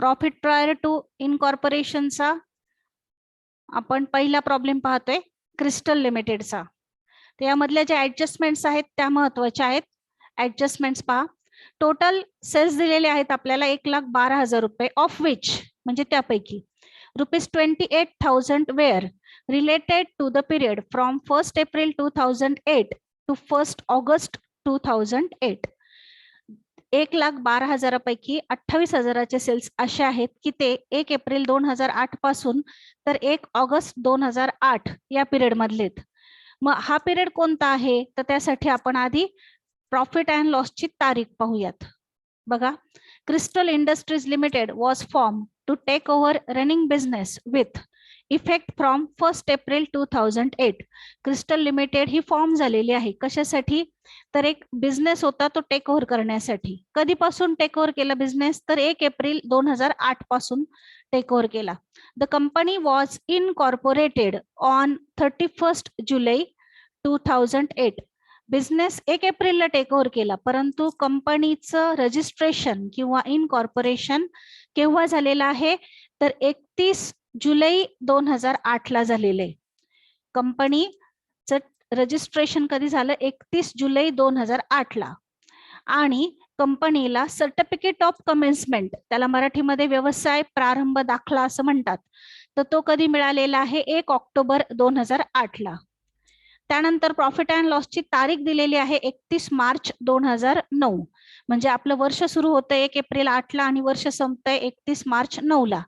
Profit prior to इनकॉर्पोरेशनचा आपण पहिला problem पाहतोय क्रिस्टल लिमिटेडचा. तर यामधल्या ज्या ऍडजस्टमेंट्स आहेत त्या महत्वाच्या आहेत. ऍडजस्टमेंट्स पहा. टोटल सेल्स दिलेले आहेत आपल्याला 1,12,000 रुपये, ऑफ विच म्हणजे त्यापैकी ₹28,000 were related to the period from 1 April 2008 to 1 August 2008. 1,12,000 पैकी 28,000चे सेल्स असे आहेत की ते 1 एप्रिल 2008 पासून तर 1 ऑगस्ट 2008 या पिरियड मधलेत. मग हा पिरियड कोणता आहे तर त्यासाठी आपण आधी प्रॉफिट अँड लॉसची तारीख पाहूयात. बघा, Crystal Industries Limited was form to take over running business with effect from 1 April 2008. Crystal Limited ही फॉर्म झालेली आहे कशासाठी तर एक बिझनेस होता तो टेक ओव्हर करण्यासाठी. कधीपासून टेक ओव्हर केला बिझनेस तर 1 एप्रिल 2008 पासून टेक ओव्हर केला. The company was incorporated on 31 July 2008. Business 1 एप्रिलला टेक ओव्हर केला परंतु कंपनीचं रजिस्ट्रेशन किंवा इनकॉर्पोरेशन केव्हा झालेलं आहे तर 31 जुलै 2008 ला झालेलं आहे. कंपनीचं रजिस्ट्रेशन कधी झालं 31 जुलै 2008 ला. आणि कंपनीला सर्टिफिकेट ऑफ कमेन्समेंट, त्याला मराठीमध्ये व्यवसाय प्रारंभ दाखला असं म्हणतात, तर तो कधी मिळालेला आहे 1 ऑक्टोबर 2008 ला. त्यानंतर प्रॉफिट अँड लॉसची तारीख दिलेली आहे 31 मार्च 2009. म्हणजे आपलं वर्ष सुरू होतं 1 एप्रिल 8 ला आणि वर्ष संपतंय 31 मार्च 9 ला.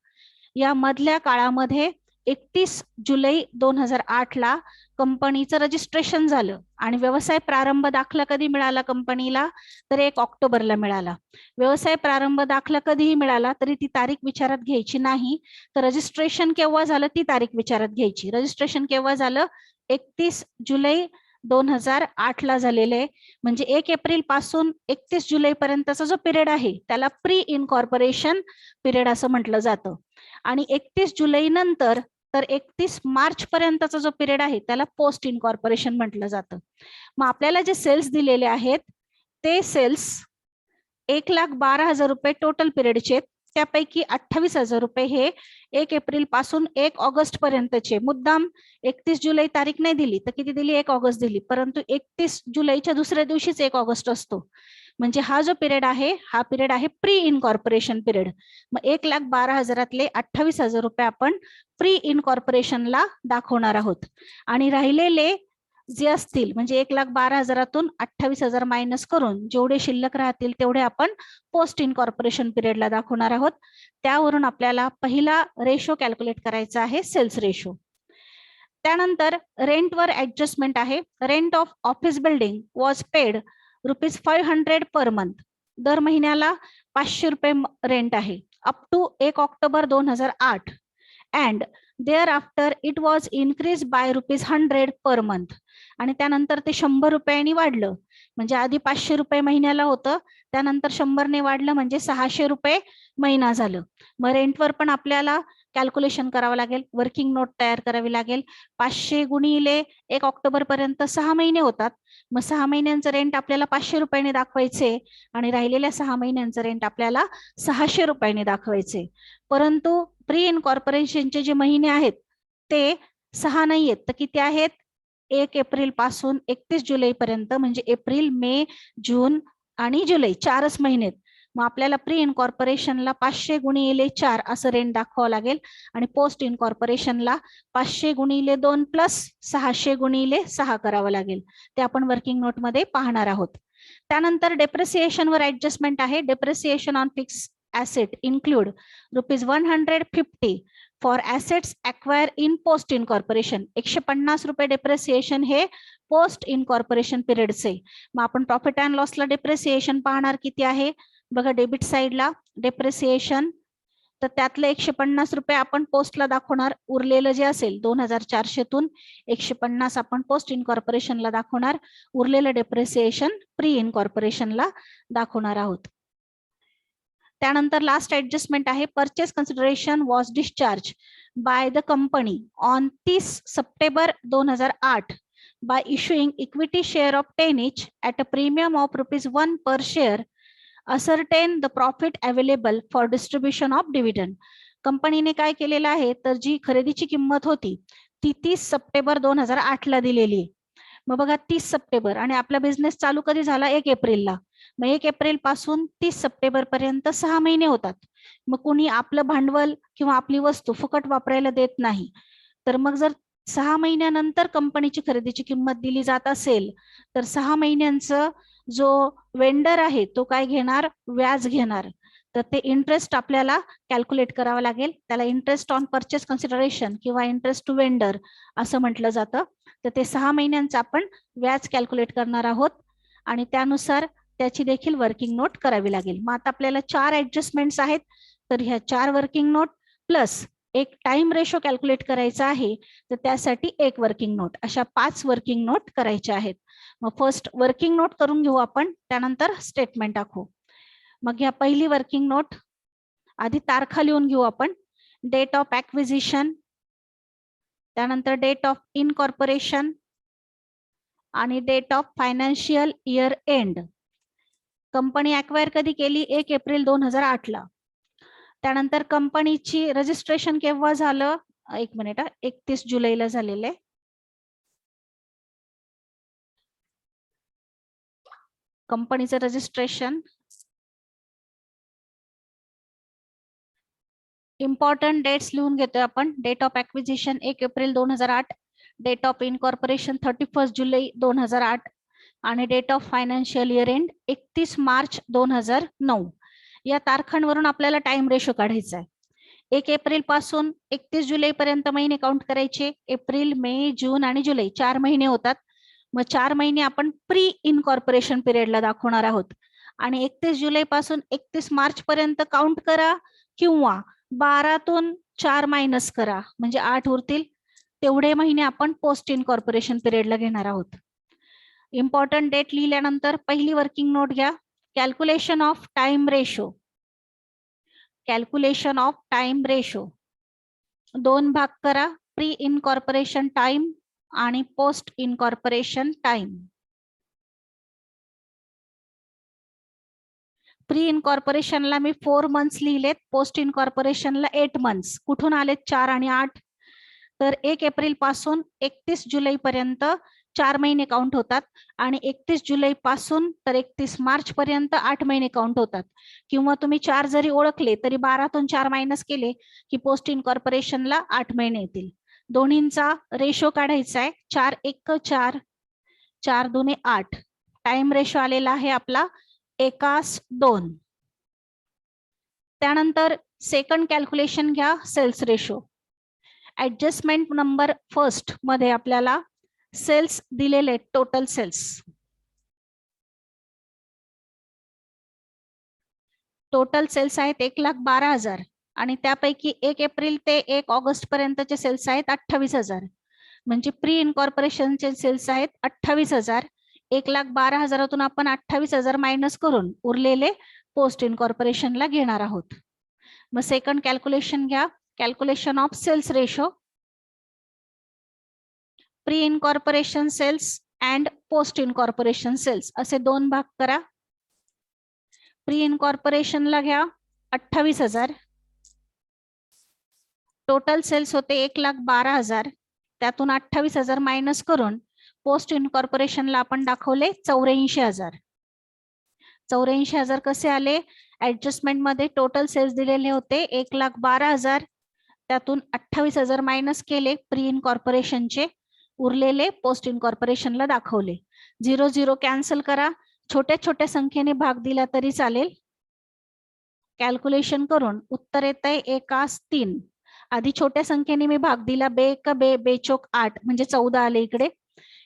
या मधल्या काळामध्ये 31 जुलै 2008 ला कंपनीचं रजिस्ट्रेशन झालं आणि व्यवसाय प्रारंभ दाखला कधी मिळाला कंपनीला तर 1 ऑक्टोबरला मिळाला. व्यवसाय प्रारंभ दाखला कधीही मिळाला तरी ती तारीख विचारात घ्यायची नाही, तर रजिस्ट्रेशन केव्हा झालं ती तारीख विचारात घ्यायची. रजिस्ट्रेशन केव्हा झालं 31 जुलै 2008 ला झालेले. म्हणजे 1 एप्रिल पासून 31 जुलै पर्यंतचा जो पिरियड आहे त्याला प्री इनकॉर्पोरेशन पिरियड असं म्हटलं जातं. आणि 31 जुलै नंतर तर 31 मार्च पर्यंतचा जो पिरियड आहे त्याला पोस्ट इनकॉर्पोरेशन म्हटलं जातं. मग आपल्याला जे सेल्स दिलेले आहेत ते सेल्स 1,12,000 रुपये टोटल पिरियडचे, त्यापैकी 28,000 रुपये हे 1 एप्रिल पासून 1 ऑगस्ट पर्यंतचे. मुद्दाम 31 जुलै तारीख नाही दिली तर किती दिली 1 ऑगस्ट दिली, परंतु 31 जुलैच्या दुसऱ्या दिवशीच 1 ऑगस्ट असतो. म्हणजे हा जो पिरियड आहे हा पिरियड आहे प्री इनकॉर्पोरेशन पिरियड. मग 1,12,000 28,000 रुपये आपण प्री इनकॉर्पोरेशनला दाखवणार आहोत. आणि राहिलेले जे असतील म्हणजे 1,12,000तून 28,000 मायनस करून जेवढे शिल्लक राहतील तेवढे आपण पोस्ट इनकॉर्पोरेशन पिरियडला दाखवणार आहोत. त्यावरून आपल्याला पहिला रेशो कॅल्क्युलेट करायचा आहे, सेल्स रेशो. त्यानंतर रेंटवर ऍडजस्टमेंट आहे. Rent of office building was paid ₹500 per month. दर महिन्याला 500 रुपये रेंट आहे up to 1 October 2008 and thereafter it was increase by ₹100 per month. आणि त्यानंतर ते 100 रुपयांनी वाढलं. म्हणजे आधी 500 रुपये महिन्याला होतं, त्यानंतर 100ने वाढलं म्हणजे 600 रुपये महिना झालं. मग रेंटवर पण आपल्याला कॅल्क्युलेशन करावं लागेल, वर्किंग नोट तयार करावी लागेल. 500 गुणिले 1 ऑक्टोबर पर्यंत 6 महिने होतात. मग 6 महिन्यांचं रेंट आपल्याला 500 रुपयाने दाखवायचे आणि राहिलेल्या 6 महिन्यांचं रेंट आपल्याला 600 रुपयाने दाखवायचे. परंतु प्री इनकॉर्पोरेशनचे जे महिने आहेत ते 6 नाही आहेत तर किती आहेत 1 एप्रिल पासून 31 जुलै पर्यंत, म्हणजे एप्रिल, मे, जून आणि जुलै 4च महिने. मग आपल्याला प्री इनकॉर्पोरेशनला 500 गुणिले 4 असं रेंट दाखवावं लागेल आणि पोस्ट इनकॉर्पोरेशनला 500 गुणिले 2 प्लस 600 गुणिले 6 करावं लागेल. ते आपण वर्किंग नोट मध्ये पाहणार आहोत. त्यानंतर डेप्रिसिएशनवर ऍडजस्टमेंट आहे. Depreciation on fix asset include ₹150 for assets acquired in post incorporation. 150 रुपये डेप्रिसिएशन हे पोस्ट इनकॉर्पोरेशन पिरियडचे. मग आपण प्रॉफिट अँड लॉसला डेप्रिसिएशन पाहणार किती आहे बघा. डेबिट साइडला डेप्रिसिएशन तर त्यातले 150 रुपये आपण पोस्टला दाखवणार. उरलेलं जे असेल 2,400तून 150 आपण पोस्ट इनकॉर्पोरेशनला दाखवणार. उरलेलं डेप्रिसिएशन प्री इनकॉर्पोरेशनला दाखवणार आहोत. त्यानंतर लास्ट ऍडजस्टमेंट आहे. Purchase consideration was discharge by the company on 30 September 2008 by issuing equity share of 10 each at a premium of ₹1 per share ascertain the profit available for distribution of dividend. कंपनीने काय केलेलं आहे, तर जी खरेदीची किंमत होती ती 30 सप्टेंबर 2008 ला दिलेली आहे. मग बघा 30 सप्टेंबर आणि आपला बिझनेस चालू कधी झाला, 1 एप्रिलला. मग 1 एप्रिल पासून 30 सप्टेंबर पर्यंत 6 महिने होतात. मग कोणी आपलं भांडवल किंवा आपली वस्तू फुकट वापरायला देत नाही. तर मग जर 6 महिन्यानंतर कंपनीची खरेदीची किंमत दिली जात असेल तर 6 महिन्यांचं जो वेंडर आहे तो काय घेणार, व्याज घेणार. तर ते इंटरेस्ट आपल्याला कॅल्क्युलेट करावं लागेल. त्याला इंटरेस्ट ऑन परचेस कन्सिडरेशन किंवा इंटरेस्ट टू वेंडर असं म्हटलं जातं. तर ते 6 महिन्यांचं आपण व्याज कॅल्क्युलेट करणार आहोत आणि त्यानुसार त्याची देखील वर्किंग नोट करावी लागेल. मग आता आपल्याला 4 ऍडजस्टमेंट्स आहेत. तर ह्या 4 वर्किंग नोट प्लस एक टाइम रेशो कॅल्क्युलेट करायचा आहे, तर त्यासाठी एक वर्किंग नोट, अशा 5 वर्किंग नोट करायच्या आहेत. मग फर्स्ट वर्किंग नोट करून घेऊ आपण, त्यानंतर स्टेटमेंट दाखवू. मग ह्या पहिली वर्किंग नोट, आधी तारखा लिहून घेऊ आपण. डेट ऑफ ऍक्विजिशन, त्यानंतर डेट ऑफ इनकॉर्पोरेशन आणि date of financial year end. Company acquire कधी केली, 1 एप्रिल 2008 ला. त्यानंतर कंपनीची रजिस्ट्रेशन केव्हा झालं, 1 मिनिट, 31 जुलैला झालेले. कंपनीचं रजिस्ट्रेशन, इम्पॉर्टंट डेट्स लिहून घेतोय आपण. Date of acquisition 1 April 2008, date of incorporation 31 July 2008 आणि date of financial year end 31 March 2009. या तारखांवरून आपल्याला टाइम रेशो काढायचा आहे. 1 एप्रिल पासून 31 जुलै पर्यंत महिने काउंट करायचे. एप्रिल, मे, जून आणि जुलै 4 महिने होतात. मग 4 महिने आपण प्री इनकॉर्पोरेशन पिरियडला दाखवणार आहोत आणि 31 जुलै पासून 31 मार्च पर्यंत काउंट करा किंवा 12तून 4 मायनस करा म्हणजे 8 उरतील. तेवढे महिने आपण पोस्ट इनकॉर्पोरेशन पिरियडला घेणार आहोत. इम्पॉर्टंट डेट लिहिल्यानंतर पहिली वर्किंग नोट घ्या. Calculation of time ratio. Calculation of time ratio 2 भाग करा, प्री इनकॉर्पोरेशन टाइम आणि पोस्ट इनकॉर्पोरेशन टाइम. प्री इनकॉर्पोरेशनला मी 4 मंथ्स लिहिलेत, पोस्ट इनकॉर्पोरेशनला 8 मंथ्स. कुठून आलेत 4 आणि 8? तर 1 एप्रिल पासून 31 जुलै पर्यंत 4 महिने काउंट होतात आणि 31 जुलै पासून तर 31 मार्च पर्यंत 8 महिने काउंट होतात. किंवा तुम्ही 4 जरी ओळखले तरी 12तून 4 मायनस केले की पोस्ट इनकॉर्पोरेशनला 8 महिने येतील. दोन्हींचा रेशो काढायचा आहे. 4 1 4, 4 2 8. टाइम रेशो आलेला आहे आपला 1:2. त्यानंतर सेकंड कॅल्क्युलेशन घ्या, sales ratio. Adjustment number first मध्ये आपल्याला सेल्स दिलेले, टोटल सेल्स. टोटल सेल्स आहेत 1,12,000 आणि त्यापैकी 1 एप्रिल ते 1 ऑगस्ट पर्यंतचे सेल्स आहेत 28,000. म्हणजे प्री इनकॉर्पोरेशनचे सेल्स आहेत 28,000. 1,12,000तून आपण 28,000 मायनस करून उरलेले पोस्ट इनकॉर्पोरेशनला घेणार आहोत. मग सेकंड कॅल्क्युलेशन घ्या, calculation of sales ratio. Pre incorporation sales and post incorporation sales असे 2 भाग करा. प्री इनकॉर्पोरेशनला घ्या 28,000. टोटल सेल्स होते 1,12,000. त्यातून 28,000 मायनस करून पोस्ट इनकॉर्पोरेशनला आपण दाखवले 84,000. 84,000 कसे आले? ऍडजस्टमेंट मध्ये टोटल सेल्स दिलेले होते 1,12,000. त्यातून 28,000 मायनस केले प्री इनकॉर्पोरेशनचे, उरलेले पोस्ट इनकॉर्पोरेशनला दाखवले. 0 0 कॅन्सल करा. छोट्या छोट्या संख्येने भाग दिला तरी चालेल. कॅल्क्युलेशन करून उत्तर येत आहे 1:3. आधी छोट्या संख्येने मी भाग दिला, 2 बेचोक 8 म्हणजे 14 आले इकडे.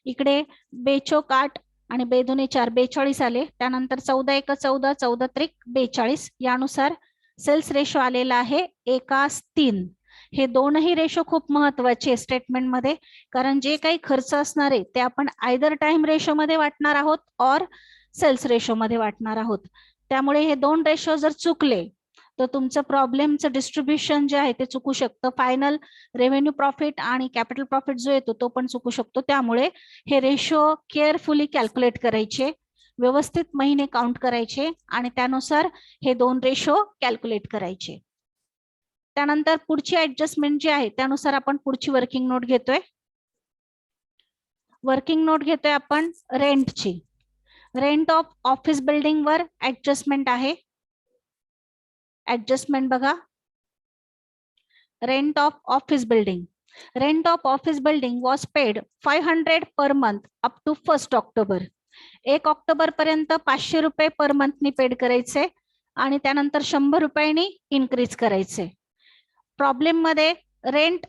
इकडे बेचोक 8 आणि 2 2 4 42 आले. त्यानंतर 14 1 14, 14 3 42. यानुसार सेल्स रेशो आलेला आहे 1:3. हे दोनही रेशो खूप महत्वाचे स्टेटमेंट मध्ये, कारण जे काही खर्च असणार आहे ते आपण आयदर टाइम रेशो मध्ये वाटणार आहोत और सेल्स रेशो मध्ये वाटणार आहोत. त्यामुळे हे 2 रेशो जर चुकले तर तुमचं प्रॉब्लेमचं डिस्ट्रीब्युशन जे आहे ते चुकू शकतं. फायनल रेव्हेन्यू प्रॉफिट आणि कॅपिटल प्रॉफिट जो येतो तो पण चुकू शकतो. त्यामुळे हे रेशो केअरफुली कॅल्क्युलेट करायचे. व्यवस्थित महिने काउंट करायचे आणि त्यानुसार हे दोन रेशो कॅल्क्युलेट करायचे. त्यानंतर पुढची ऍडजस्टमेंट जी आहे त्यानुसार आपण पुढची वर्किंग नोट घेतोय. वर्किंग नोट घेतोय आपण रेंटची. रेंट ऑफ ऑफिस बिल्डिंग वर ऍडजस्टमेंट आहे. ऍडजस्टमेंट बघा, rent of office building. Rent of office building was paid 500 per month up to 1 October. 1 October पर्यंत 500 रुपये पर मंथनी पेड करायचे आणि त्यानंतर 100 रुपयांनी इन्क्रीज करायचे. प्रॉब्लेम मध्ये रेंट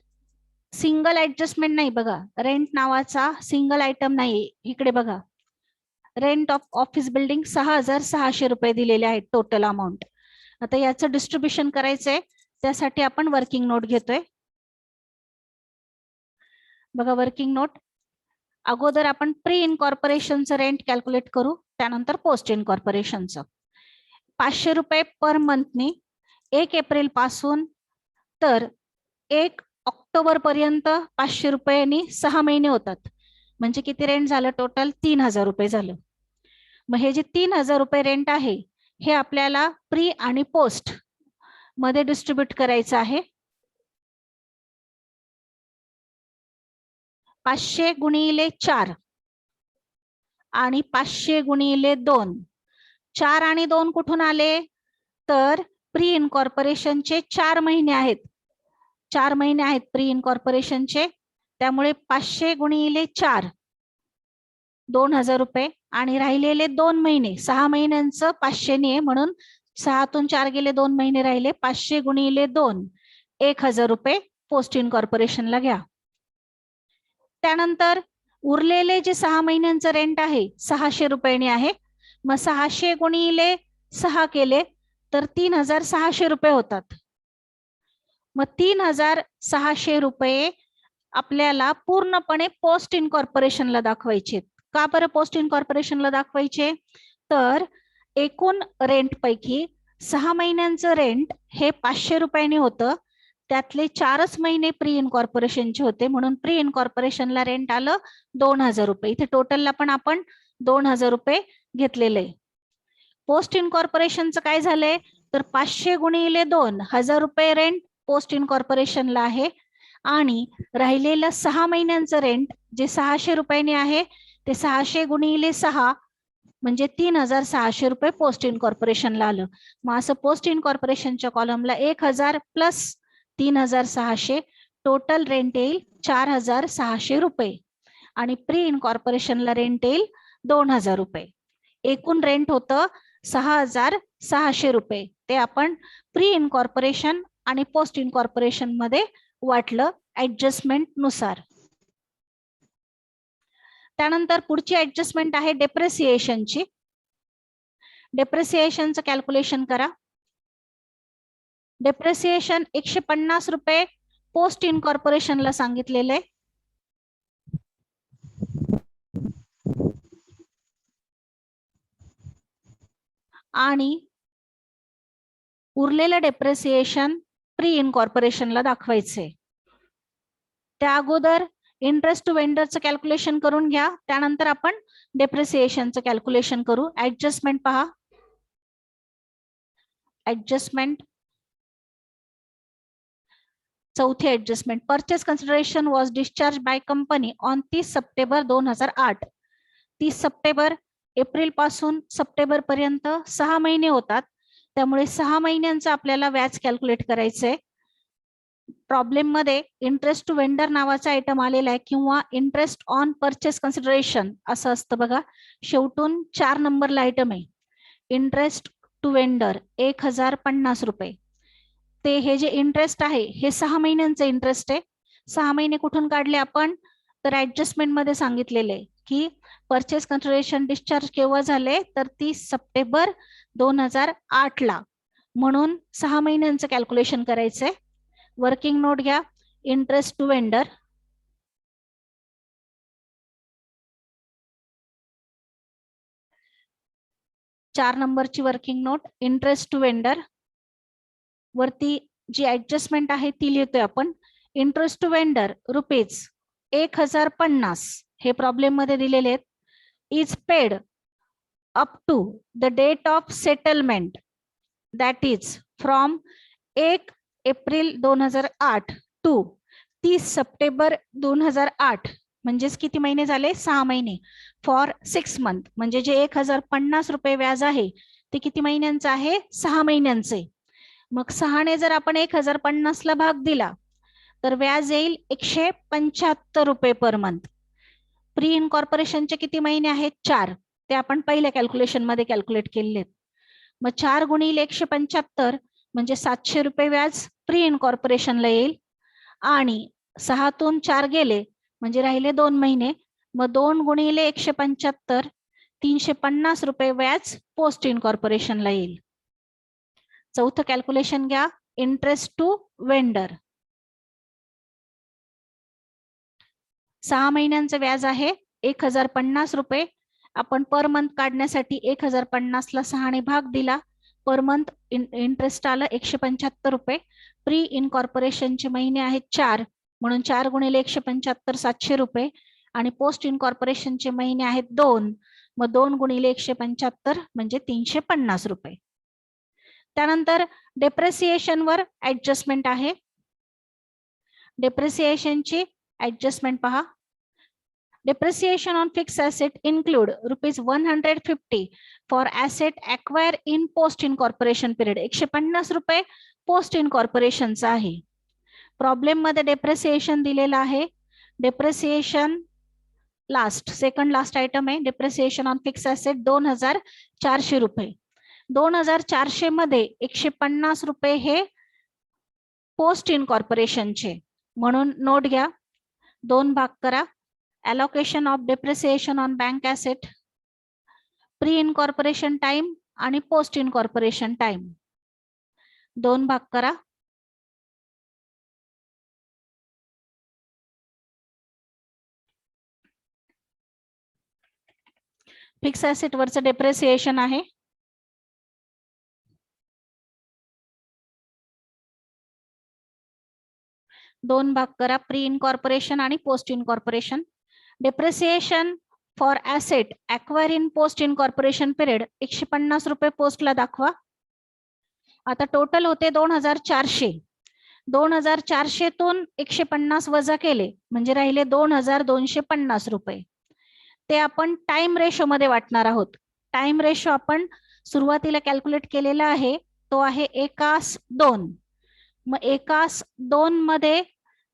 सिंगल ऍडजस्टमेंट नाही बघा, रेंट नावाचा सिंगल आयटम नाही. इकडे बघा, रेंट ऑफ ऑफिस बिल्डिंग 6,600 रुपये दिलेले आहेत टोटल अमाऊंट. आता याचं डिस्ट्रीब्युशन करायचंय, त्यासाठी आपण वर्किंग नोट घेतोय. बघा वर्किंग नोट, अगोदर आपण प्री इनकॉर्पोरेशनचं रेंट कॅल्क्युलेट करू, त्यानंतर पोस्ट इनकॉर्पोरेशनचं. 500 रुपये पर मंथनी 1 एप्रिल पासून तर 1 ऑक्टोबर पर्यंत 500 रुपयांनी 6 महिने होतात. म्हणजे किती रेंट झालं टोटल? 3,000 रुपये झालं. मग हे जे 3,000 रुपये रेंट आहे हे आपल्याला प्री आणि पोस्ट मध्ये डिस्ट्रीब्यूट करायचं आहे. 500 गुणिले 4 आणि 500 गुणिले 2. 4 आणि 2 कुठून आले? तर प्री इनकॉर्पोरेशनचे 4 महिने आहेत. 4 महिने आहेत प्री इनकॉर्पोरेशनचे, त्यामुळे 500 गुणिले 4 2,000 रुपये आणि राहिलेले 2 महिने 6 महिन्यांचं 500 ने, म्हणून 6तून 4 गेले, 2 महिने राहिले. 500 गुणिले 2 1,000 रुपये पोस्ट इनकॉर्पोरेशनला घ्या. त्यानंतर उरलेले जे 6 महिन्यांचं रेंट आहे 600 रुपयांनी आहे. मग 600 गुणिले 6 केले तर 3,600 रुपये होतात. मग 3,600 रुपये आपल्याला पूर्णपणे पोस्ट इनकॉर्पोरेशनला दाखवायचे. का बरं पोस्ट इनकॉर्पोरेशनला दाखवायचे? तर एकूण रेंट पैकी 6 महिन्यांचं रेंट हे 500 रुपयांनी होतं, त्यातले 4च महिने प्री इनकॉर्पोरेशनचे होते, म्हणून प्री इनकॉर्पोरेशनला रेंट आलं 2,000 रुपये. इथे टोटलला पण आपण 2,000 रुपये घेतलेले. पोस्ट इनकॉर्पोरेशनचं काय झालंय तर 500 गुणिले 2 1,000 रुपये रेंट पोस्ट इनकॉर्पोरेशनला आहे आणि राहिलेलं 6 महिन्यांचं रेंट जे 600 रुपयांनी आहे ते 600 गुणिले 6 म्हणजे 3,600 रुपये पोस्ट इनकॉर्पोरेशनला आलं. मग असं पोस्ट इनकॉर्पोरेशनच्या कॉलमला 1,000 प्लस 3,600 टोटल रेंट येईल 4,600 रुपये आणि प्री इनकॉर्पोरेशनला रेंट येईल 2,000 रुपये. एकूण रेंट होतं 6,600 रुपये. ते आपण प्री इनकॉर्पोरेशन आणि पोस्ट इनकॉर्पोरेशन मध्ये वाटलं ऍडजस्टमेंट नुसार. त्यानंतर पुढची ऍडजस्टमेंट आहे डेप्रिसिएशनची. डेप्रिसिएशनचं कॅल्क्युलेशन करा. डेप्रिसिएशन 150 रुपये पोस्ट इनकॉर्पोरेशनला सांगितलेले आणि उरलेलं डेप्रिसिएशन प्री इनकॉर्पोरेशनला दाखवायचे. त्या अगोदर इंटरेस्ट टू वेंडरचं कॅल्क्युलेशन करून घ्या, त्यानंतर आपण डेप्रिसिएशनचं कॅल्क्युलेशन करू. ऍडजस्टमेंट पहा. ऍडजस्टमेंट चौथी adjustment, purchase consideration was discharge by company on 30 September 2008. 30 September, April पासून सप्टेंबर पर्यंत 6 महिने होतात, त्यामुळे 6 महिन्यांचं आपल्याला व्याज कॅल्क्युलेट करायचंय. प्रॉब्लेम मध्ये इंटरेस्ट टू वेंडर नावाचा आयटम आलेला आहे किंवा इंटरेस्ट ऑन परचेस कन्सिडरेशन असं असतं बघा. शेवटून 4 नंबरला आयटम आहे इंटरेस्ट टू वेंडर 1,050 रुपये. ते हे जे इंटरेस्ट आहे हे 6 महिन्यांचं इंटरेस्ट आहे. 6 महिने कुठून काढले आपण? तर ऍडजस्टमेंट मध्ये सांगितलेले की परचेस कन्सिडरेशन डिस्चार्ज केव्हा झाले तर 30 सप्टेंबर 2008 ला, म्हणून 6 महिन्यांचं कॅल्क्युलेशन करायचंय. वर्किंग नोट घ्या. इंटरेस्ट टू वेंडर, चार नंबरची working note. Interest to vendor वरती जी ऍडजस्टमेंट आहे ती लिहितोय आपण. इंटरेस्ट टू वेंडर रुपीज 1,050 हे प्रॉब्लेम मध्ये दिलेले आहेत. Is paid up to the date of settlement, that is from 1 April 2008 to 30 September 2008, म्हणजेच किती महिने झाले? 6 महिने. फॉर 6 मंथ, म्हणजे जे 1050 रुपये व्याज आहे ते किती महिन्यांचं आहे? 6 महिन्यांचे. मग 6 ने जर आपण 1050 ला भाग दिला तर व्याज येईल 175 रुपये पर मंथ. प्री इनकॉर्पोरेशनचे किती महिने आहेत? 4. ते आपण पहिल्या कॅल्क्युलेशन मध्ये कॅल्क्युलेट केलेले. मग 4 गुणिले 175 म्हणजे 700 रुपये व्याज प्री इनकॉर्पोरेशनला येईल. आणि 6तून 4 गेले म्हणजे राहिले 2 महिने. मग 2 गुणिले 175 350 रुपये व्याज पोस्ट इनकॉर्पोरेशनला येईल. चौथं कॅल्क्युलेशन घ्या, इंटरेस्ट टू वेंडर. 6 महिन्यांचं व्याज आहे 1050 रुपये. आपण पर मंथ काढण्यासाठी 1050 ला 6 ने भाग दिला. पर मंथ इंटरेस्ट आलं 175 रुपये. प्री इनकॉर्पोरेशनचे महिने आहेत 4, म्हणून 4 गुणिले 175 700 रुपये. आणि पोस्ट इनकॉर्पोरेशनचे महिने आहेत 2, मग 2 गुणिले 175 म्हणजे 350 रुपये. त्यानंतर डेप्रिसिएशन वर ऍडजस्टमेंट आहे. डेप्रिसिएशनची ऍडजस्टमेंट पहा. Depreciation on fixed asset include rupees 150 for asset acquired in post incorporation period. 150 रुपये पोस्ट इनकॉर्पोरेशनचा आहे. प्रॉब्लेम मध्ये डेप्रिसिएशन दिलेला आहे. डेप्रिसिएशन सेकंड लास्ट आयटम आहे. डेप्रिसिएशन ऑन फिक्स ऍसेट 2400 रुपये. 2400 मध्ये 150 रुपये हे पोस्ट इनकॉर्पोरेशनचे, म्हणून नोट घ्या, 2 भाग करा. Allocation of depreciation on bank asset, pre-incorporation time आणि post-incorporation time. 2 भाग करा. फिक्स ऍसेट वरचं डेप्रिसिएशन आहे. दोन भाग करा, प्री इनकॉर्पोरेशन आणि post incorporation. Depreciation for asset acquire in post incorporation period 150 रुपये पोस्टला दाखवा. आता टोटल होते 2400. 2400 तून 150 वजा केले म्हणजे राहिले 2250 रुपये. ते आपण टाइम रेशो मध्ये वाटणार आहोत. टाइम रेशो आपण सुरुवातीला कॅल्क्युलेट केलेला आहे, तो आहे 1:2. मग 1:2 मध्ये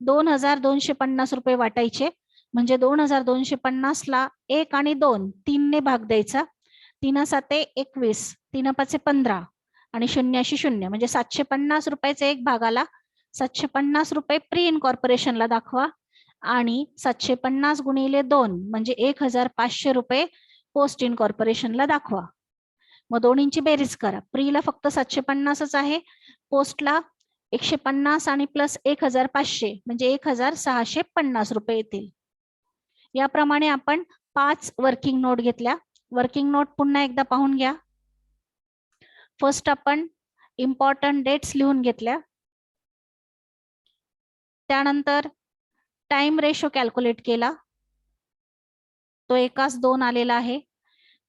2250 रुपये वाटायचे, म्हणजे 2250 ला 1 आणि 2 3 ने भाग द्यायचा. 3 7 21, 3 5 15 आणि 0 0, म्हणजे 750 रुपयाचा एक भागाला. 750 रुपये प्री इनकॉर्पोरेशनला दाखवा आणि 750 गुणिले 2 म्हणजे 1500 रुपये पोस्ट इनकॉर्पोरेशनला दाखवा. मग दोन्हींची बेरीज करा. प्रीला फक्त 750च आहे, पोस्टला 150 आणि प्लस 1500 म्हणजे 1650 रुपये येतील. याप्रमाणे आपण 5 वर्किंग नोट घेतल्या. वर्किंग नोट पुन्हा एकदा पाहून घ्या. फर्स्ट आपण इम्पॉर्टंट डेट्स लिहून घेतल्या. त्यानंतर टाइम रेशो कॅल्क्युलेट केला, तो 1:2 आलेला आहे.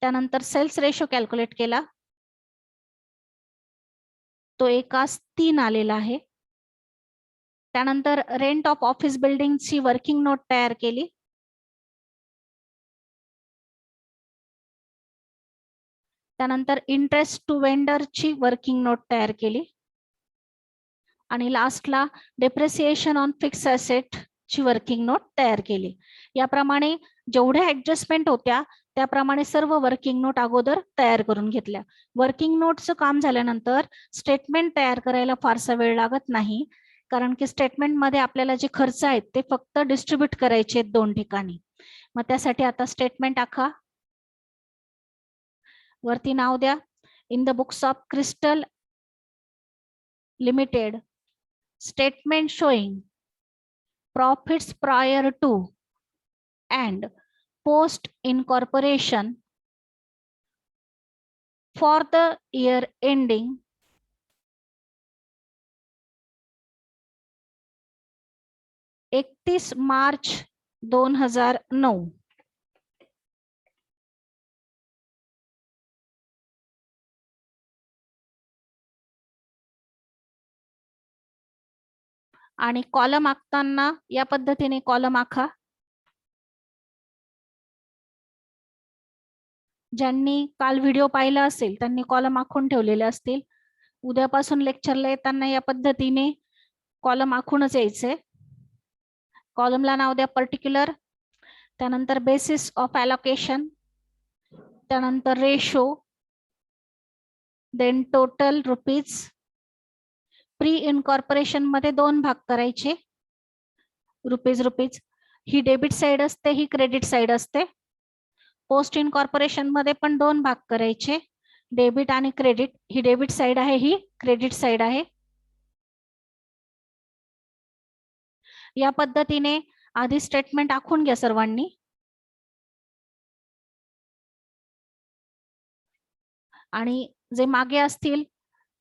त्यानंतर सेल्स रेशो कॅल्क्युलेट केला, तो 1:3 आलेला आहे. त्यानंतर रेंट ऑफ ऑफिस बिल्डिंगची वर्किंग नोट तयार केली. त्यानंतर इंटरेस्ट टू वेंडरची वर्किंग नोट तयार केली. आणि लास्टला डेप्रिसिएशन ऑन फिक्स ऍसेट ची वर्किंग नोट तयार केली. याप्रमाणे जेवढ्या ऍडजस्टमेंट होत्या त्याप्रमाणे सर्व वर्किंग नोट अगोदर तयार करून घेतल्या. वर्किंग नोटचं काम झाल्यानंतर स्टेटमेंट तयार करायला फारसा वेळ लागत नाही, कारण की स्टेटमेंट मध्ये आपल्याला जे खर्च आहेत ते फक्त डिस्ट्रीब्यूट करायचे आहेत 2 ठिकाणी. मग त्यासाठी आता स्टेटमेंट आखा. वरती नाव द्या, in the books of crystal limited statement showing profits prior to and post incorporation for the year ending 31 March 2009. आणि कॉलम आखताना या पद्धतीने कॉलम आखा. ज्यांनी काल व्हिडिओ पाहिला असेल त्यांनी कॉलम आखून ठेवलेले असतील. उद्यापासून लेक्चरला येताना या पद्धतीने कॉलम आखूनच यायचे. कॉलमला नाव द्या पर्टिक्युलर, त्यानंतर बेसिस ऑफ ॲलोकेशन, त्यानंतर ratio, then total rupees. Pre incorporation मध्ये 2 भाग करायचे, रुपीज रुपीज. ही डेबिट साइड असते, ही क्रेडिट साइड असते. पोस्ट इनकॉर्पोरेशन मध्ये पण 2 भाग करायचे, डेबिट आणि क्रेडिट. ही डेबिट साइड आहे, ही क्रेडिट साइड आहे. या पद्धतीने आधी स्टेटमेंट आखून घ्या सर्वांनी. आणि जे मागे असतील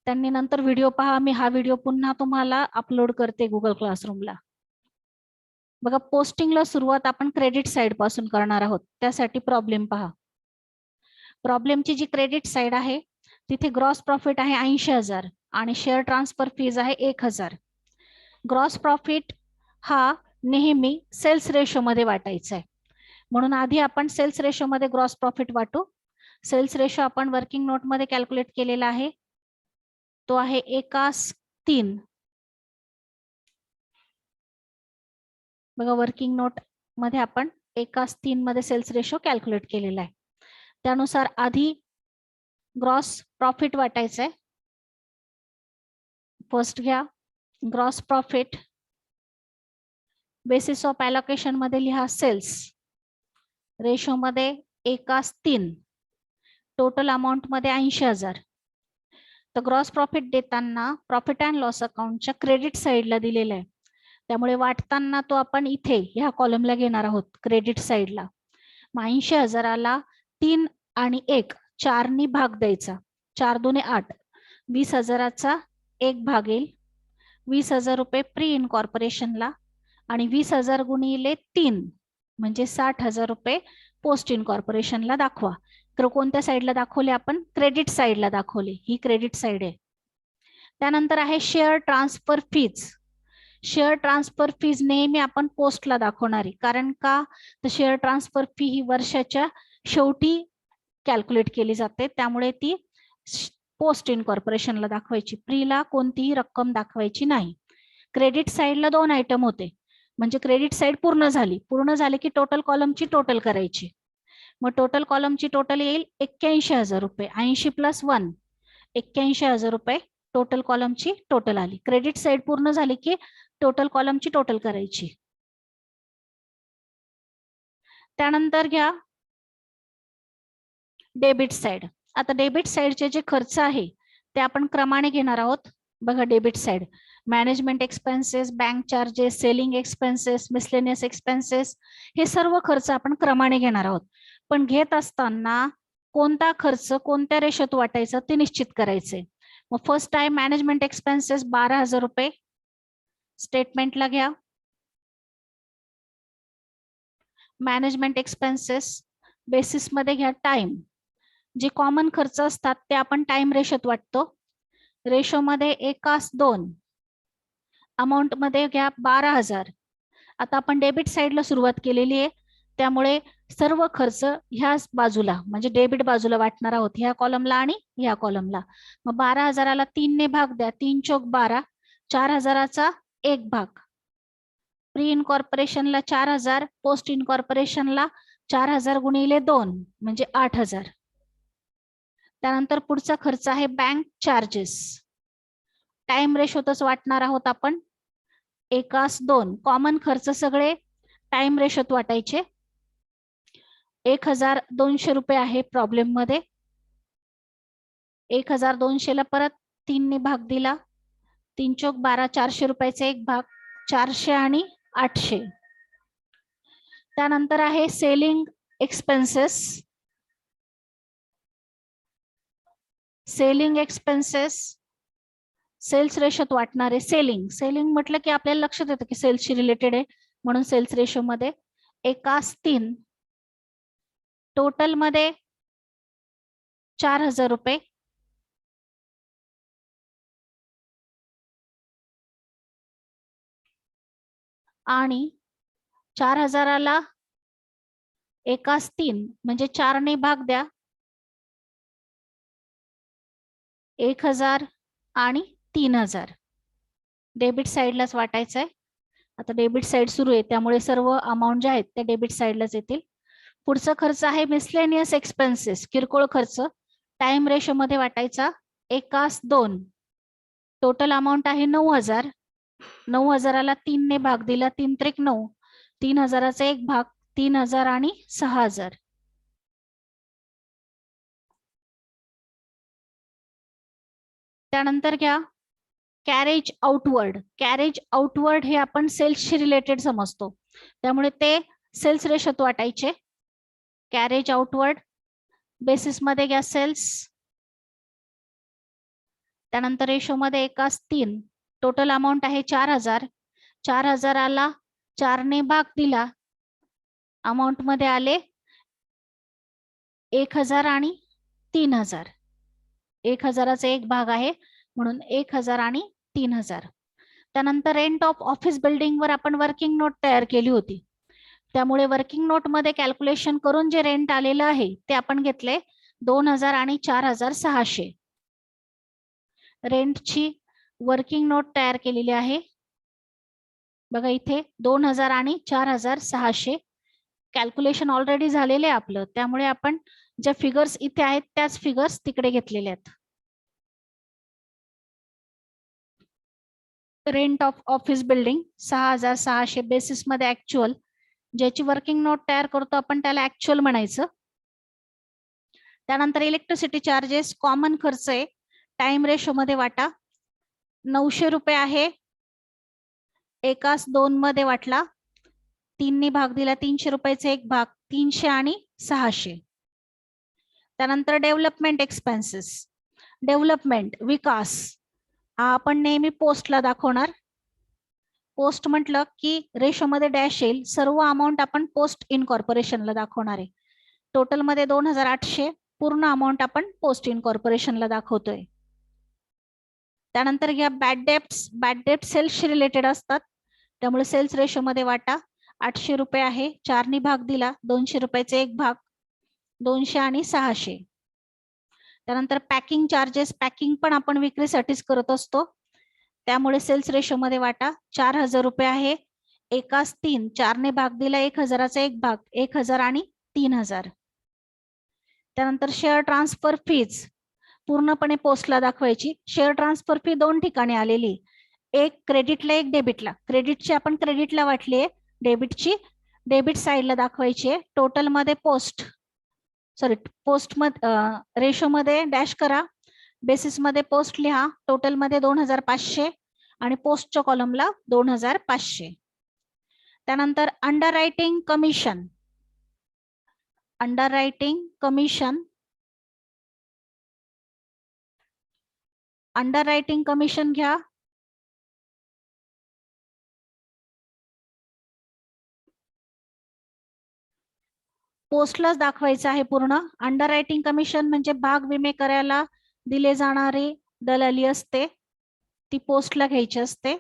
त्यांनी नंतर व्हिडिओ पहा. मी हा व्हिडिओ पुन्हा तुम्हाला अपलोड करते गुगल क्लासरूमला. बघा, पोस्टिंगला सुरुवात आपण क्रेडिट साइड पासून करणार आहोत. त्यासाठी प्रॉब्लेम पहा. प्रॉब्लेमची जी क्रेडिट साइड आहे तिथे ग्रॉस प्रॉफिट आहे 80,000 आणि शेअर ट्रान्सफर फीज आहे 1,000. ग्रॉस प्रॉफिट हा नेहमी सेल्स रेशो मध्ये वाटायचा आहे, म्हणून आधी आपण सेल्स रेशो मध्ये ग्रॉस प्रॉफिट वाटू. सेल्स रेशो आपण वर्किंग नोट मध्ये कॅल्क्युलेट केलेला आहे, तो आहे 1:3. बघा, वर्किंग नोट मध्ये आपण 1:3 मध्ये सेल्स रेशो कॅल्क्युलेट केलेला आहे. त्यानुसार आधी ग्रॉस प्रॉफिट वाटायचं आहे. फर्स्ट घ्या gross profit, basis of allocation मध्ये लिहा सेल्स, रेशो मध्ये 1:3, टोटल अमाऊंट मध्ये 80,000. तर ग्रॉस प्रॉफिट देताना प्रॉफिट अँड लॉस अकाउंटच्या क्रेडिट साइडला दिलेला आहे, त्यामुळे वाटताना तो आपण इथे ह्या कॉलमला घेणार आहोत क्रेडिट साइडला. 80,000ला 3 आणि 1 4 नी भाग द्यायचा. 4 दुने 8, 20,000चा 1 भाग येईल. 20,000 रुपये प्री इनकॉर्पोरेशनला आणि 20,000 गुणिले 3 म्हणजे 60,000 रुपये पोस्ट इनकॉर्पोरेशनला दाखवा. तर कोणत्या साईडला दाखवले आपण? क्रेडिट साईडला दाखवले. ही क्रेडिट साईड आहे. त्यानंतर आहे share transfer fees. Share transfer fees नेहमी आपण पोस्टला दाखवणारी, कारण का तर शेअर ट्रान्सफर फी ही वर्षाच्या शेवटी कॅल्क्युलेट केली जाते, त्यामुळे ती पोस्ट इनकॉर्पोरेशनला दाखवायची. प्रीला कोणतीही रक्कम दाखवायची नाही. क्रेडिट साईडला 2 आयटम होते, म्हणजे क्रेडिट साईड पूर्ण झाली. पूर्ण झाली की टोटल कॉलमची टोटल करायची. मग टोटल कॉलमची टोटल येईल 81,000 रुपये. 80 + 1 81,000 रुपये टोटल कॉलमची टोटल आली. क्रेडिट साईड पूर्ण झाली की टोटल कॉलमची टोटल करायची. त्यानंतर घ्या डेबिट साईड. आता डेबिट साईडचे जे खर्च आहे ते आपण क्रमाने घेणार आहोत. बघा, debit side management expenses, bank charges, selling expenses, miscellaneous expenses, हे सर्व खर्च आपण क्रमाने घेणार आहोत. पण घेत असताना कोणता खर्च कोणत्या रेशोत वाटायचा ते निश्चित करायचे. मग फर्स्ट आहे मॅनेजमेंट एक्सपेन्सेस 12,000 रुपये. स्टेटमेंटला घ्या मॅनेजमेंट एक्सपेन्सेस, बेसिस मध्ये घ्या टाइम. जे कॉमन खर्च असतात ते आपण टाइम रेशोत वाटतो. रेशो मध्ये 1:2, अमाऊंट मध्ये घ्या 12,000. आता आपण डेबिट साईडला सुरुवात केलेली आहे, त्यामुळे सर्व खर्च ह्याच बाजूला म्हणजे डेबिट बाजूला वाटणार आहोत, ह्या कॉलमला आणि ह्या कॉलमला. मग 12,000ला 3 ने भाग द्या, 3 चौक 12, 4,000चा 1 भाग. प्री इनकॉर्पोरेशनला 4,000, पोस्ट इनकॉर्पोरेशनला 4,000 गुणिले 2 म्हणजे 8,000. त्यानंतर पुढचा खर्च आहे बँक चार्जेस. टाइम रेशोतच वाटणार आहोत आपण 1:2. कॉमन खर्च सगळे टाइम रेशोत वाटायचे. 1,200 रुपये आहे प्रॉब्लेम मध्ये. 1,200ला परत 3 ने भाग दिला, 3 चौक 12, 400 रुपयाचा 1 भाग, 400 आणि 800. त्यानंतर आहे selling expenses. Selling expenses sales रेशोत वाटणारे. सेलिंग म्हटलं की आपल्याला लक्षात येतं की सेल्सशी रिलेटेड आहे, म्हणून सेल्स रेशो मध्ये 1:3, टोटल मध्ये 4,000 रुपये. आणि 4000ला एकास 3 म्हणजे 4 ने भाग द्या, 1000 आणि 3000. डेबिट साईडलाच वाटायचं आहे. आता डेबिट साईड सुरू आहे त्यामुळे सर्व अमाऊंट ज्या आहेत त्या डेबिट साईडलाच येतील. पुढचा खर्च आहे मिसलेनियस एक्सपेन्सेस, किरकोळ खर्च. टाइम रेशो मध्ये वाटायचा, एकास 2. टोटल अमाऊंट आहे 9000. 9000ला 3 ने भाग दिला, 3 त्रिक 9. 3000चा एक भाग, 3000 आणि 6000. त्यानंतर घ्या कॅरेज आउटवर्ड. कॅरेज आउटवर्ड हे आपण सेल्सशी रिलेटेड समजतो त्यामुळे ते सेल्स रेशोत वाटायचे. कॅरेज आउटवर्ड बेसिस मध्ये घ्या सेल्स. त्यानंतर रेशो मध्ये एकास 3. टोटल अमाऊंट आहे 4000. 4000ला 4 ने भाग दिला, अमाऊंट मध्ये आले 1000 आणि 3000. 1000चा एक भाग आहे म्हणून 1000 आणि 3000. त्यानंतर रेंट ऑफ ऑफिस बिल्डिंग वर आपण वर्किंग नोट तयार केली होती त्यामुळे वर्किंग नोट मध्ये कॅल्क्युलेशन करून जे रेंट आलेलं आहे ते आपण घेतले 2000 आणि 4600. रेंटची वर्किंग नोट तयार केलेली आहे बघा इथे 2000 आणि 4600. कॅल्क्युलेशन ऑलरेडी झालेले आहे आपलं त्यामुळे आपण ज्या फिगर्स इथे आहेत त्याच फिगर्स तिकडे घेतलेल्या आहेत. Rent of office building 6600 basis मध्ये ऍक्च्युअल. ज्याची वर्किंग नोट तयार करतो आपण त्याला ऍक्च्युअल म्हणायचं. त्यानंतर इलेक्ट्रिसिटी चार्जेस कॉमन खर्च आहे, टाइम रेशो मध्ये वाटा. 900 रुपये आहे, एकास 2 मध्ये वाटला, 3 ने भाग दिला, 300 रुपयाचा एक भाग, 300 आणि 600. त्यानंतर डेव्हलपमेंट एक्सपेन्सेस. डेव्हलपमेंट विकास हा आपण नेहमी पोस्टला दाखवणार. पोस्ट म्हटलं की रेशो मध्ये डॅश येईल, सर्व अमाऊंट आपण पोस्ट इनकॉर्पोरेशनला दाखवणार आहे. टोटल मध्ये 2800, पूर्ण अमाऊंट आपण पोस्ट इनकॉर्पोरेशनला दाखवतोय. त्यानंतर घ्या बॅड डेप्ट्स. बॅड डेप्ट सेल्सशी रिलेटेड असतात त्यामुळे सेल्स रेशो मध्ये वाटा. 800 रुपये आहे, 4 ने भाग दिला, 200 रुपयाचा एक भाग, 200 आणि 600. त्यानंतर पॅकिंग चार्जेस. पॅकिंग पण आपण विक्रीसाठीच करत असतो त्यामुळे सेल्स रेशो मध्ये वाटा. 4000 रुपये आहे, एकास 3, 4 ने भाग दिला, 1000चा एक भाग, 1000 आणि 3000. त्यानंतर शेअर ट्रान्सफर फीज पूर्णपणे पोस्टला दाखवायची. शेअर ट्रान्सफर फी 2 ठिकाणी आलेली, एक क्रेडिटला एक डेबिटला. क्रेडिटची आपण क्रेडिटला वाटली आहे, डेबिटची डेबिट साईडला दाखवायची आहे. टोटल मध्ये पोस्ट मध्ये रेशो मध्ये डॅश करा, बेसिस मध्ये पोस्ट लिहा. टोटल मध्ये 2500 आणि पोस्टच्या कॉलमला 2500. त्यानंतर under writing commission. Under writing commission. Under writing commission घ्या. पोस्टलाच दाखवायचं आहे पूर्ण. अंडर रायटिंग कमिशन म्हणजे भाग विमे करायला दिले जाणारी दलाली असते, ती पोस्टला घ्यायची असते.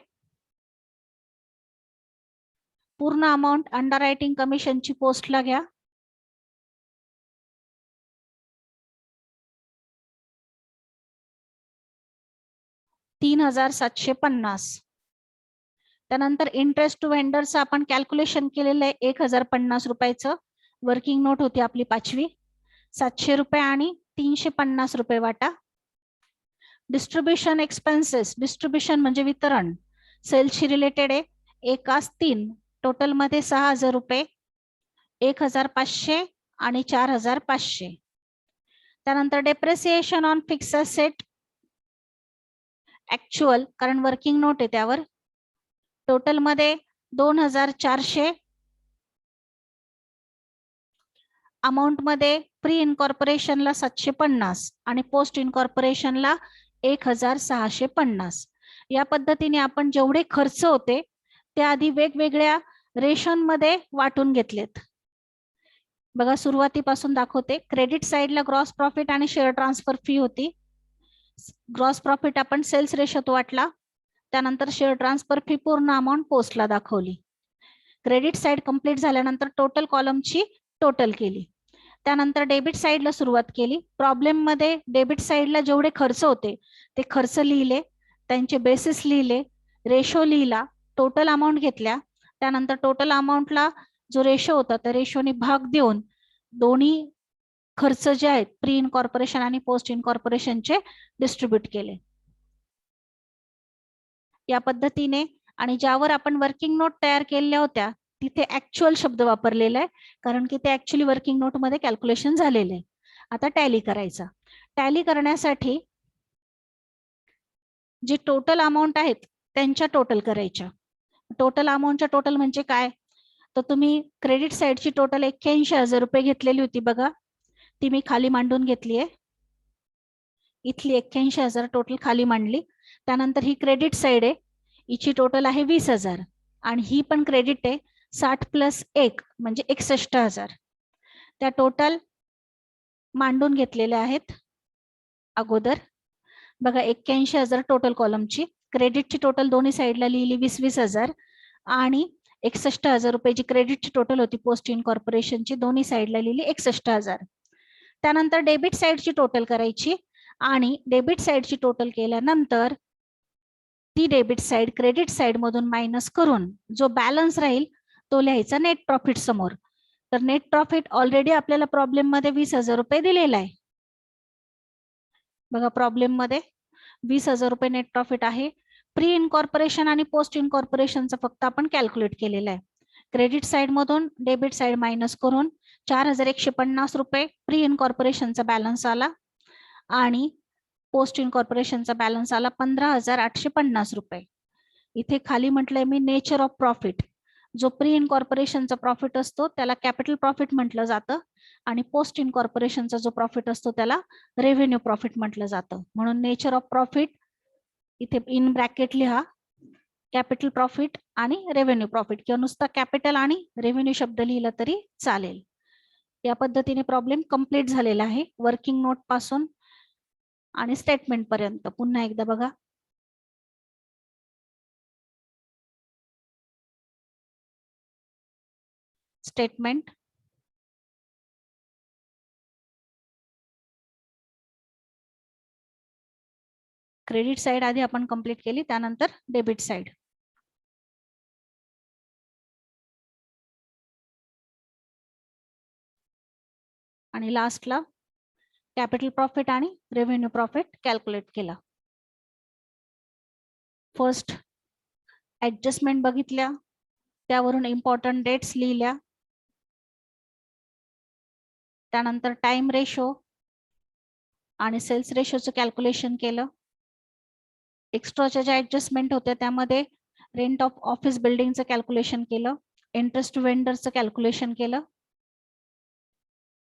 पूर्ण अमाऊंट अंडर रायटिंग कमिशनची पोस्टला घ्या. $3750. त्यानंतर इंटरेस्ट टू व्हेंडरचं आपण कॅल्क्युलेशन केलेलं आहे 1050 रुपयाचं. वर्किंग नोट होती आपली 5वी. 700 रुपये आणि 350 रुपये वाटा. Distribution expenses. डिस्ट्रीब्युशन म्हणजे वितरण, सेल्सशी रिलेटेड आहे, एकास 3. टोटल मध्ये 6000 रुपये, 1500 आणि 4500. त्यानंतर depreciation on fix asset actual, कारण वर्किंग नोट आहे त्यावर. टोटल मध्ये 2400. अमाऊंट मध्ये प्री इनकॉर्पोरेशनला 750 आणि पोस्ट इनकॉर्पोरेशनला 1650. या पद्धतीने आपण जेवढे खर्च होते ते आधी वेगवेगळ्या रेशनमध्ये वाटून घेतलेत. बघा सुरुवातीपासून दाखवते. क्रेडिट साईडला ग्रॉस प्रॉफिट आणि शेअर ट्रान्सफर फी होती. ग्रॉस प्रॉफिट आपण सेल्स रेशोत वाटला. त्यानंतर शेअर ट्रान्सफर फी पूर्ण अमाऊंट पोस्टला दाखवली. क्रेडिट साइड कंप्लीट झाल्यानंतर टोटल कॉलमची टोटल केली. त्यानंतर डेबिट साइडला सुरुवात केली. प्रॉब्लेम मध्ये डेबिट साइडला जेवढे खर्च होते ते खर्च लिहिले, त्यांचे बेसिस लिहिले, रेशो लिहिला, टोटल अमाऊंट घेतल्या. त्यानंतर टोटल अमाऊंटला जो रेशो होता त्या रेशोने भाग देऊन दोन्ही खर्च जे आहेत प्री इनकॉर्पोरेशन आणि पोस्ट इनकॉर्पोरेशनचे डिस्ट्रीब्यूट केले. या पद्धतीने आणि ज्यावर आपण वर्किंग नोट तयार केलेल्या होत्या तिथे ऍक्च्युअल शब्द वापरलेला आहे, कारण की ते ऍक्च्युअली वर्किंग नोट मध्ये कॅल्क्युलेशन झालेले आहे. आता टॅली करायचा. टॅली करण्यासाठी जे टोटल अमाऊंट आहेत त्यांच्या टोटल करायच्या. टोटल अमाऊंटच्या टोटल म्हणजे काय, तर तुम्ही क्रेडिट साइडची टोटल 81,000 रुपये घेतलेली होती बघा, ती मी खाली मांडून घेतली आहे. इथली 81,000 टोटल खाली मांडली. त्यानंतर ही क्रेडिट साइड आहे, हिची टोटल आहे 20,000 आणि ही पण क्रेडिट आहे 60 + 1 म्हणजे 61,000. त्या टोटल मांडून घेतलेल्या आहेत अगोदर. बघा 81,000 टोटल कॉलमची, क्रेडिटची टोटल दोन्ही साईडला लिहिली 20,000 आणि 61,000 रुपयाची क्रेडिटची टोटल होती पोस्ट इनकॉर्पोरेशनची, दोन्ही साईडला लिहिली 61,000. त्यानंतर डेबिट साइडची टोटल करायची आणि डेबिट साइडची टोटल केल्यानंतर ती डेबिट साइड क्रेडिट साइड मधून मायनस करून जो बॅलन्स राहील तो लिहायचा नेट प्रॉफिट समोर. तर नेट प्रॉफिट ऑलरेडी आपल्याला प्रॉब्लेम मध्ये 20,000 रुपये दिलेला आहे. बघा प्रॉब्लेम मध्ये 20,000 रुपये नेट प्रॉफिट आहे. प्री इनकॉर्पोरेशन आणि पोस्ट इनकॉर्पोरेशनचा फक्त आपण कॅल्क्युलेट केलेला आहे. क्रेडिट साइड मधून डेबिट साइड मायनस करून 4,150 रुपये प्री इनकॉर्पोरेशनचा बॅलन्स आला आणि पोस्ट इनकॉर्पोरेशनचा बॅलन्स आला 15,850 रुपये. इथे खाली म्हटलंय मी नेचर ऑफ प्रॉफिट. जो प्री इनकॉर्पोरेशनचा प्रॉफिट असतो त्याला कॅपिटल प्रॉफिट म्हटलं जातं आणि पोस्ट इनकॉर्पोरेशनचा जो प्रॉफिट असतो त्याला रेव्हेन्यू प्रॉफिट म्हटलं जातं. म्हणून नेचर ऑफ प्रॉफिट इथे इन ब्रॅकेट लिहा, कॅपिटल प्रॉफिट आणि रेव्हेन्यू प्रॉफिट, किंवा नुसता कॅपिटल आणि रेव्हेन्यू शब्द लिहिला तरी चालेल. या पद्धतीने प्रॉब्लेम कंप्लीट झालेला आहे वर्किंग नोट पासून आणि स्टेटमेंट पर्यंत. पुन्हा एकदा बघा. स्टेटमेंट, क्रेडिट साइड आधी आपण कंप्लीट केली, त्यानंतर डेबिट साइड. आणि लास्टला कॅपिटल प्रॉफिट आणि रेव्हेन्यू प्रॉफिट कॅल्क्युलेट केला. फर्स्ट ऍडजस्टमेंट बघितल्या, त्यावरून इम्पॉर्टंट डेट्स लिहिल्या, त्यानंतर टाइम रेशो आणि सेल्स रेशोचं कॅल्क्युलेशन केलं. एक्स्ट्राच्या ज्या ऍडजस्टमेंट होत्या त्यामध्ये रेंट ऑफ ऑफिस बिल्डिंगचं कॅल्क्युलेशन केलं, इंटरेस्ट वेंडरचं कॅल्क्युलेशन केलं,